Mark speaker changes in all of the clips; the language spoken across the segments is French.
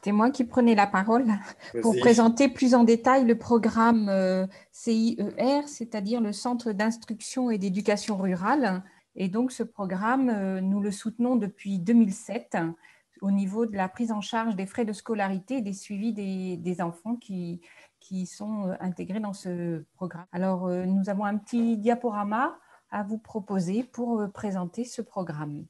Speaker 1: C'est moi qui prenais la parole pour
Speaker 2: Vas-y.
Speaker 1: présenter plus en détail le programme CIER, c'est-à-dire le Centre d'instruction et d'éducation rurale. Et donc, ce programme, nous le soutenons depuis 2007 au niveau de la prise en charge des frais de scolarité et des suivis des enfants qui sont intégrés dans ce programme. Alors, nous avons un petit diaporama à vous proposer pour présenter ce programme.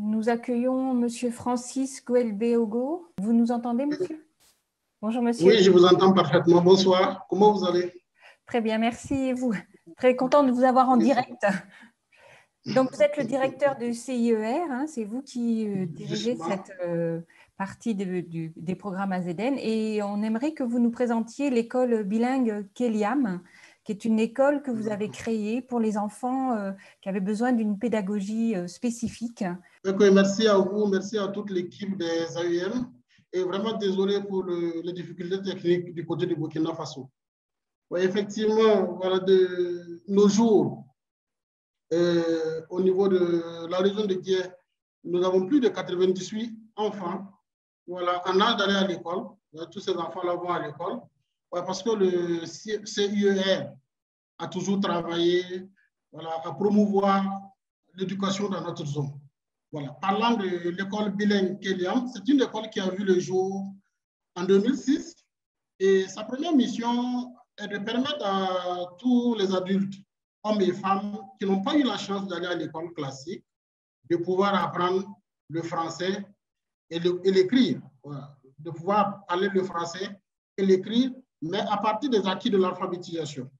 Speaker 1: Nous accueillons Monsieur Francis Goelbeogo. Vous nous entendez, monsieur? Bonjour, monsieur.
Speaker 3: Oui, je vous entends parfaitement. Bonsoir. Comment vous allez?
Speaker 1: Très bien, merci. Et vous? Très content de vous avoir en direct. Donc, vous êtes le directeur du CIER. C'est vous qui dirigez cette partie des programmes AZN. Et on aimerait que vous nous présentiez l'école bilingue Keliam, qui est une école que vous avez créée pour les enfants qui avaient besoin d'une pédagogie spécifique.
Speaker 3: Okay, merci à vous, merci à toute l'équipe des AUM et vraiment désolé pour les difficultés techniques du côté du Burkina Faso. Oui, effectivement, voilà, de nos jours, au niveau de la région de Guiers, nous avons plus de 98 enfants voilà, en âge d'aller à l'école. Tous ces enfants-là vont à l'école ouais, parce que le CIER a toujours travaillé voilà, à promouvoir l'éducation dans notre zone. Voilà. Parlant de l'école bilingue Keliam, c'est une école qui a vu le jour en 2006 et sa première mission est de permettre à tous les adultes, hommes et femmes, qui n'ont pas eu la chance d'aller à l'école classique, de pouvoir apprendre le français et l'écrire, voilà. De pouvoir parler le français et l'écrire, mais à partir des acquis de l'alphabétisation.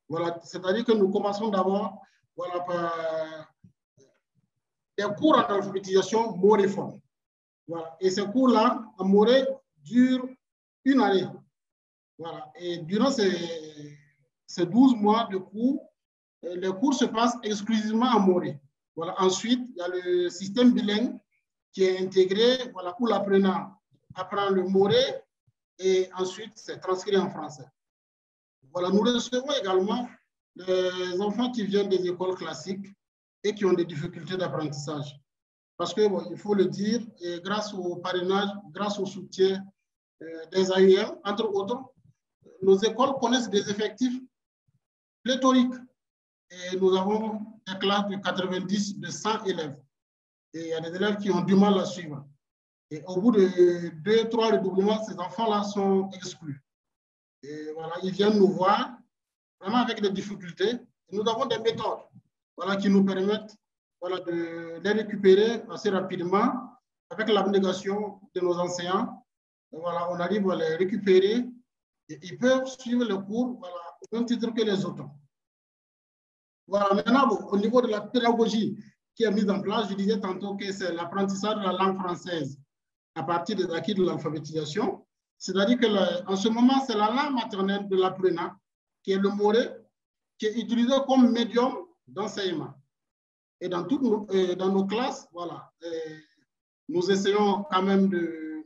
Speaker 3: Voilà. C'est-à-dire que nous commençons d'abord voilà, par des cours en alphabétisation moréforme. Voilà. Et ces cours-là, en moré, durent une année. Voilà. Et durant ces 12 mois de cours, les cours se passent exclusivement en moré. Voilà. Ensuite, il y a le système bilingue qui est intégré, voilà, où l'apprenant apprend le moré et ensuite c'est transcrit en français. Voilà. Nous recevons également les enfants qui viennent des écoles classiques et qui ont des difficultés d'apprentissage. Parce que, bon, il faut le dire, et grâce au parrainage, grâce au soutien des AUM, entre autres, nos écoles connaissent des effectifs pléthoriques. Et nous avons des classes de 90, de 100 élèves. Et il y a des élèves qui ont du mal à suivre. Et au bout de 2-3 redoublements, ces enfants-là sont exclus. Et voilà, ils viennent nous voir, vraiment avec des difficultés. Et nous avons des méthodes voilà, qui nous permettent voilà, de les récupérer assez rapidement avec l'abnégation de nos enseignants. Et voilà, on arrive à les récupérer et ils peuvent suivre le cours voilà, au même titre que les autres. Voilà, maintenant, bon, au niveau de la pédagogie qui est mise en place, je disais tantôt que c'est l'apprentissage de la langue française à partir des acquis de l'alphabétisation. C'est-à-dire qu'en ce moment, c'est la langue maternelle de l'apprenant qui est le moré, qui est utilisé comme médium d'enseignement. Et dans nos classes, voilà, nous essayons quand même de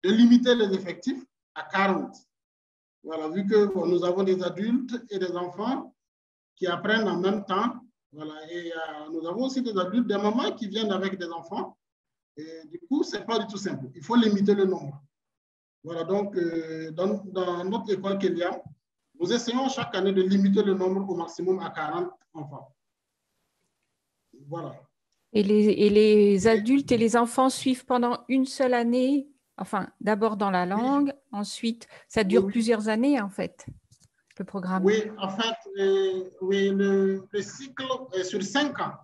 Speaker 3: limiter les effectifs à 40. Voilà, vu que bon, nous avons des adultes et des enfants qui apprennent en même temps. Voilà, et nous avons aussi des adultes, des mamans qui viennent avec des enfants. Et du coup, ce n'est pas du tout simple. Il faut limiter le nombre. Voilà, donc dans notre école Keliam, nous essayons chaque année de limiter le nombre au maximum à 40 enfants. Voilà.
Speaker 1: Et les adultes et les enfants suivent pendant une seule année Enfin, d'abord dans la
Speaker 3: Oui,
Speaker 1: langue, ensuite, ça
Speaker 3: oui,
Speaker 1: dure
Speaker 3: oui.
Speaker 1: plusieurs années, en fait, le programme.
Speaker 3: Oui, en fait, oui, le cycle est sur 5 ans.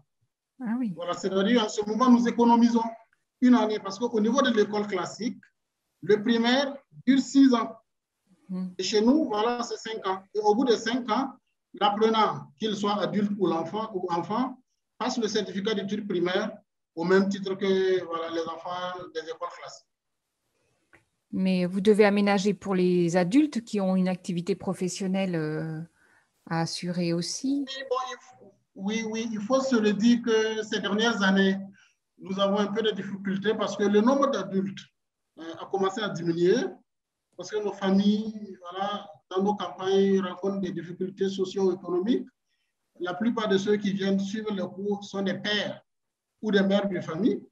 Speaker 1: Ah oui.
Speaker 3: Voilà, c'est-à-dire en ce moment, nous économisons une année parce qu'au niveau de l'école classique, le primaire dure 6 ans.
Speaker 1: Mhm.
Speaker 3: Et chez nous, voilà, c'est 5 ans. Et au bout de 5 ans, l'apprenant, qu'il soit adulte ou enfant, passe le certificat d'études primaires au même titre que voilà, les enfants des écoles classiques.
Speaker 1: Mais vous devez aménager pour les adultes qui ont une activité professionnelle à assurer aussi.
Speaker 3: Oui, bon, oui, il faut se le dire que ces dernières années, nous avons un peu de difficultés parce que le nombre d'adultes a commencé à diminuer parce que nos familles, voilà, dans nos campagnes, rencontrent des difficultés socio-économiques. La plupart de ceux qui viennent suivre les cours sont des pères ou des mères de famille.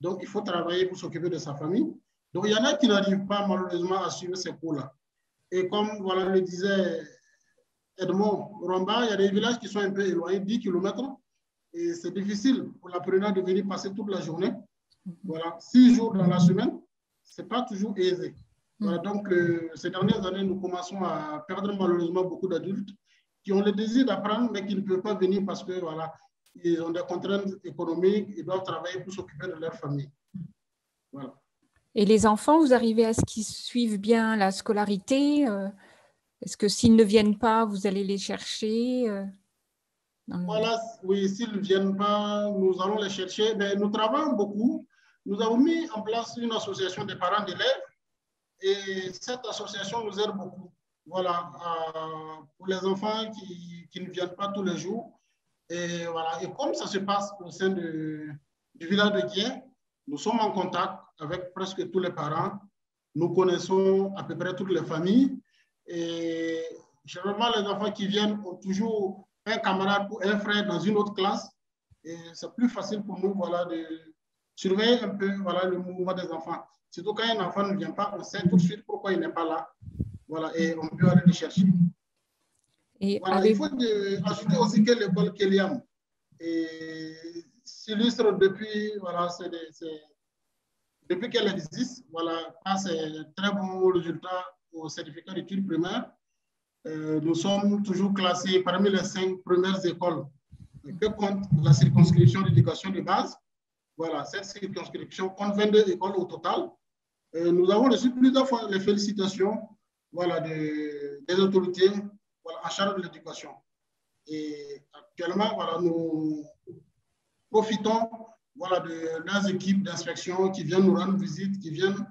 Speaker 3: Donc, il faut travailler pour s'occuper de sa famille. Donc, il y en a qui n'arrivent pas malheureusement à suivre ces cours-là. Et comme voilà, le disait Edmond Romba, il y a des villages qui sont un peu éloignés, 10 km, et c'est difficile pour l'apprenant de venir passer toute la journée. Voilà, 6 jours dans la semaine, ce n'est pas toujours aisé. Voilà,
Speaker 1: Mhm.
Speaker 3: donc, ces dernières années, nous commençons à perdre malheureusement beaucoup d'adultes qui ont le désir d'apprendre, mais qui ne peuvent pas venir parce que voilà, ils ont des contraintes économiques, ils doivent travailler pour s'occuper de leur famille. Voilà.
Speaker 1: Et les enfants, vous arrivez à ce qu'ils suivent bien la scolarité? Est-ce que s'ils ne viennent pas, vous allez les chercher dans le...
Speaker 3: Voilà, oui, s'ils ne viennent pas, nous allons les chercher. Mais nous travaillons beaucoup. Nous avons mis en place une association des parents d'élèves et cette association nous aide beaucoup. Voilà, pour les enfants qui ne viennent pas tous les jours. Et, voilà. Et comme ça se passe au sein du village de Guien, nous sommes en contact avec presque tous les parents. Nous connaissons à peu près toutes les familles. Et généralement, les enfants qui viennent ont toujours un camarade ou un frère dans une autre classe. Et c'est plus facile pour nous voilà, de surveiller un peu voilà, le mouvement des enfants. Surtout quand un enfant ne vient pas, on sait tout de suite pourquoi il n'est pas là. Voilà, et on peut aller le chercher.
Speaker 1: Et
Speaker 3: Voilà, il
Speaker 1: avez
Speaker 3: faut ajouter aussi que l'école Kéliam s'illustre depuis, voilà, depuis qu'elle existe, voilà, passe très bons résultats au certificat d'études primaires. Nous sommes toujours classés parmi les 5 premières écoles que compte la circonscription d'éducation de base. Voilà, cette circonscription compte 22 écoles au total. Nous avons reçu plusieurs fois les félicitations voilà, des autorités voilà, en charge de l'éducation. Et actuellement, voilà, nous profitons voilà, de leurs équipes d'inspection qui viennent nous rendre visite, qui viennent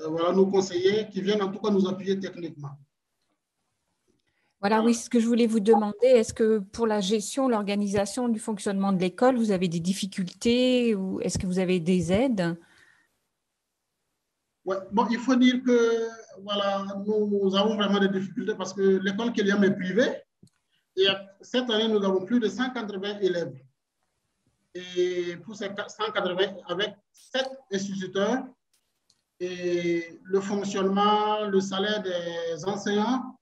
Speaker 3: voilà, nous conseiller, qui viennent en tout cas nous appuyer techniquement.
Speaker 1: Voilà, oui,
Speaker 3: Voilà.
Speaker 1: ce que je voulais vous demander, est-ce que pour la gestion, l'organisation du fonctionnement de l'école, vous avez des difficultés ou est-ce que vous avez des aides?
Speaker 3: Ouais. Bon, il faut dire que voilà, nous avons vraiment des difficultés parce que l'école Kéliam est privée et cette année, nous avons plus de 180 élèves. Et pour ces 180, avec 7 instituteurs, et le fonctionnement, le salaire des enseignants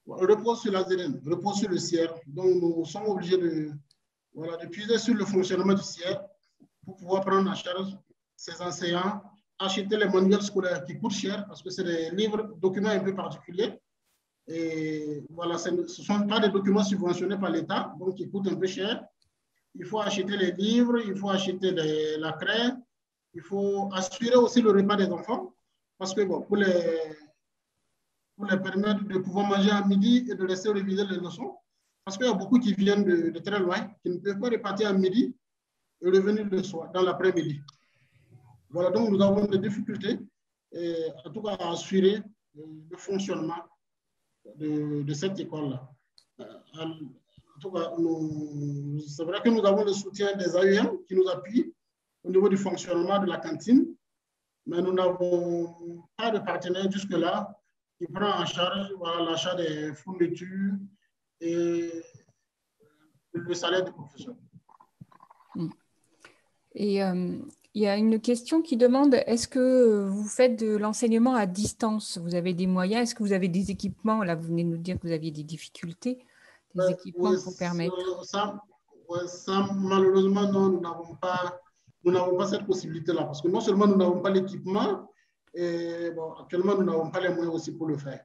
Speaker 3: repose sur la ZN, repose sur le CIR. Donc, nous sommes obligés de, voilà, de puiser sur le fonctionnement du CIR pour pouvoir prendre en charge ces enseignants, acheter les manuels scolaires qui coûtent cher parce que c'est des livres, documents un peu particuliers. Et voilà, ce ne sont pas des documents subventionnés par l'État, donc qui coûtent un peu cher. Il faut acheter les livres, il faut acheter la craie, il faut assurer aussi le repas des enfants parce que bon, pour les permettre de pouvoir manger à midi et de laisser réviser les leçons. Parce qu'il y a beaucoup qui viennent de très loin, qui ne peuvent pas repartir à midi et revenir le soir, dans l'après-midi. Voilà, donc nous avons des difficultés, en tout cas à assurer le fonctionnement de cette école-là. En tout cas, c'est vrai que nous avons le soutien des AUM qui nous appuient au niveau du fonctionnement de la cantine, mais nous n'avons pas de partenaire jusque-là qui prend en charge voilà, l'achat des fournitures et le salaire des professeurs.
Speaker 1: Et il y a une question qui demande, est-ce que vous faites de l'enseignement à distance? Vous avez des moyens? Est-ce que vous avez des équipements? Là, vous venez de nous dire que vous aviez des difficultés, des équipements
Speaker 3: Oui,
Speaker 1: pour permettre.
Speaker 3: ça, malheureusement, non, nous n'avons pas cette possibilité-là. Parce que non seulement nous n'avons pas l'équipement, Et bon, actuellement, nous n'avons pas les moyens aussi pour le faire.